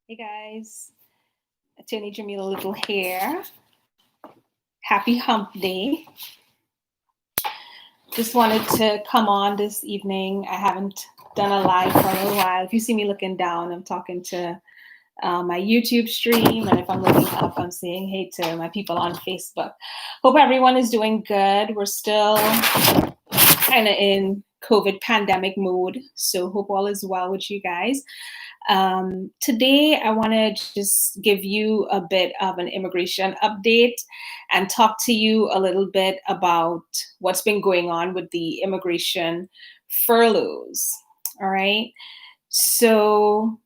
Hey guys, Attorney Jamila Little here. Happy Hump Day. Just wanted to come on this evening. I haven't done a live for a little while. If you see me looking down, I'm talking to my YouTube stream. And if I'm looking up, I'm saying hey to my people on Facebook. Hope everyone is doing good. We're still kind of in COVID pandemic mode. So hope all is well with you guys. Today, I want to just give you a bit of an immigration update and talk to you a little bit about what's been going on with the immigration furloughs. All right. So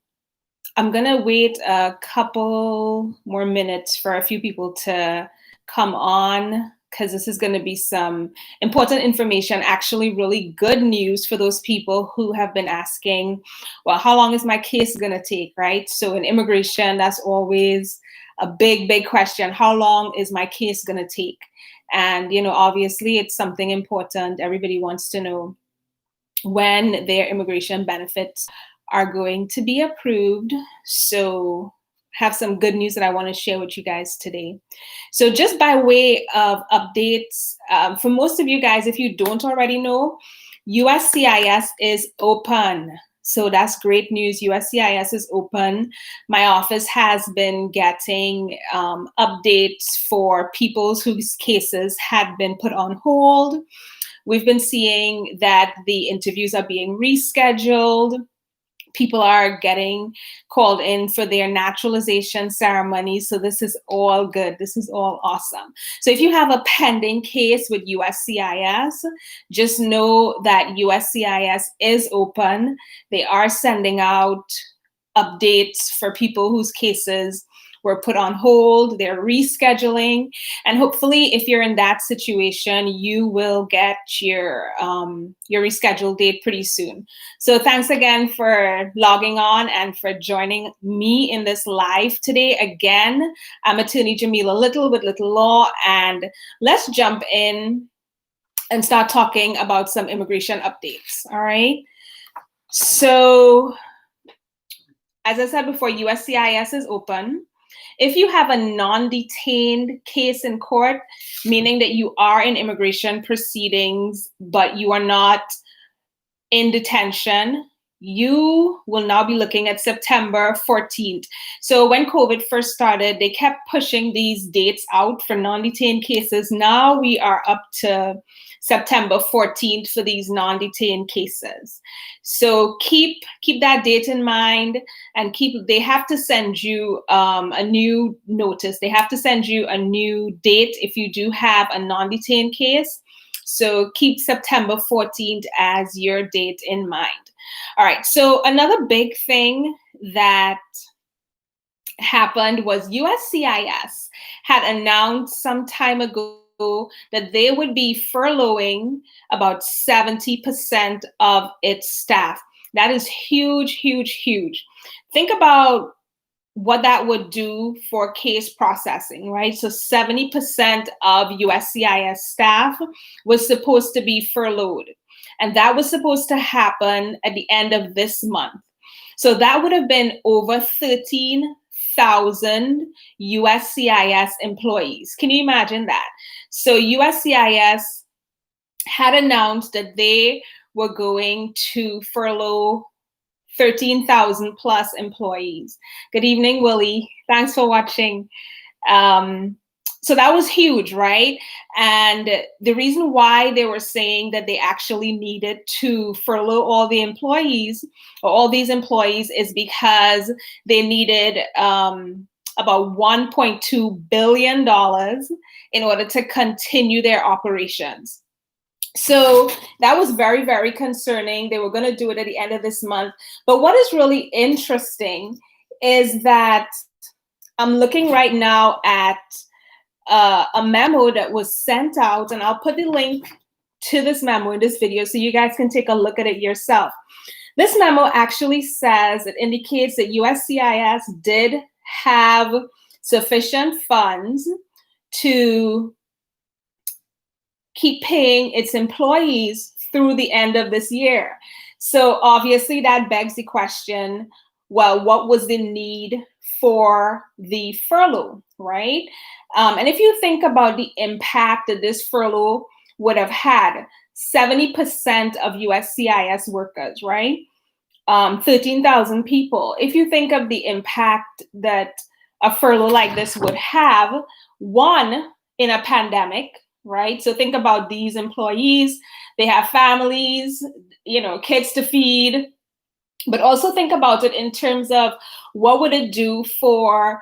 I'm going to wait a couple more minutes for a few people to come on, because this is going to be some important information, actually really good news for those people who have been asking, well, how long is my case going to take, right? So in immigration, that's always a big question. How long is my case going to take? And, obviously it's something important. Everybody wants to know when their immigration benefits are going to be approved. So have some good news that I want to share with you guys today. So just by way of updates, for most of you guys, if you don't already know, USCIS is open. So that's great news. USCIS is open. My office has been getting updates for people whose cases had been put on hold. We've been seeing that the interviews are being rescheduled. People are getting called in for their naturalization ceremony. So this is all good. This is all awesome. So if you have a pending case with USCIS, just know that USCIS is open. They are sending out updates for people whose cases were put on hold. They're rescheduling. And hopefully, if you're in that situation, you will get your rescheduled date pretty soon. So thanks again for logging on and for joining me in this live today. Again, I'm Attorney Jamila Little with Little Law, and let's jump in and start talking about some immigration updates. All right. So as I said before, USCIS is open. If you have a non-detained case in court, meaning that you are in immigration proceedings, but you are not in detention, you will now be looking at September 14th. So when COVID first started, they kept pushing these dates out for non-detained cases. Now we are up to September 14th for these non-detained cases. So keep that date in mind, and they have to send you a new notice. They have to send you a new date if you do have a non-detained case. So keep September 14th as your date in mind. All right, so another big thing that happened was USCIS had announced some time ago that they would be furloughing about 70% of its staff. That is huge, huge, huge. Think about what that would do for case processing, right? So 70% of USCIS staff was supposed to be furloughed. And that was supposed to happen at the end of this month. So that would have been over 13,000 USCIS employees. Can you imagine that? So USCIS had announced that they were going to furlough 13,000 plus employees. Good evening, Willie. Thanks for watching. So that was huge, right? And the reason why they were saying that they actually needed to furlough all the employees, or all these employees, is because they needed about $1.2 billion in order to continue their operations. So that was very, very concerning. They were going to do it at the end of this month. But what is really interesting is that I'm looking right now at a memo that was sent out, and I'll put the link to this memo in this video so you guys can take a look at it yourself. This memo actually says, it indicates that USCIS did have sufficient funds to keep paying its employees through the end of this year. So obviously that begs the question, well, what was the need for the furlough, right? And if you think about the impact that this furlough would have had, 70% of USCIS workers, right? 13,000 people. If you think of the impact that a furlough like this would have, one, in a pandemic, right? So think about these employees, they have families, kids to feed, but also think about it in terms of what would it do for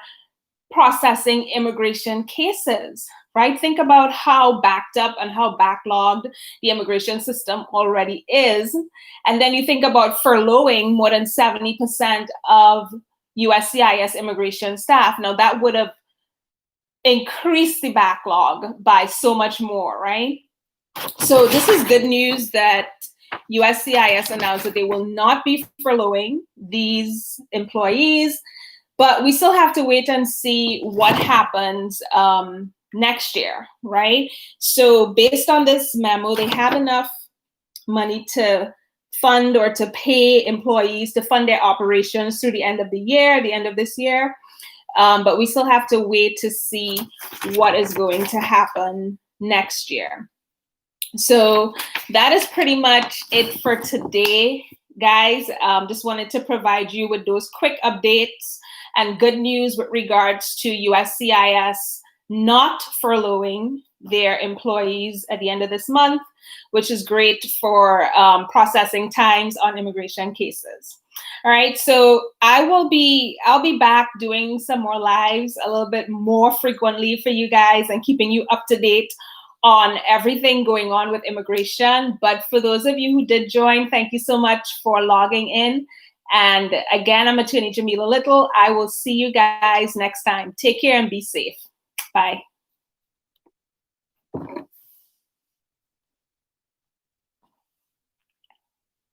processing immigration cases, right? Think about how backed up and how backlogged the immigration system already is. And then you think about furloughing more than 70% of USCIS immigration staff. Now that would have increased the backlog by so much more, right? So this is good news that USCIS announced that they will not be furloughing these employees, but we still have to wait and see what happens next year, right? So based on this memo, they have enough money to fund or to pay employees to fund their operations through the end of the year, the end of this year. But we still have to wait to see what is going to happen next year. So that is pretty much it for today, guys. Just wanted to provide you with those quick updates and good news with regards to USCIS not furloughing their employees at the end of this month, which is great for processing times on immigration cases. All right, so I'll be back doing some more lives a little bit more frequently for you guys and keeping you up to date on everything going on with immigration. But for those of you who did join, thank you so much for logging in. And again, I'm Attorney Jamila Little. I will see you guys next time. Take care and be safe. Bye.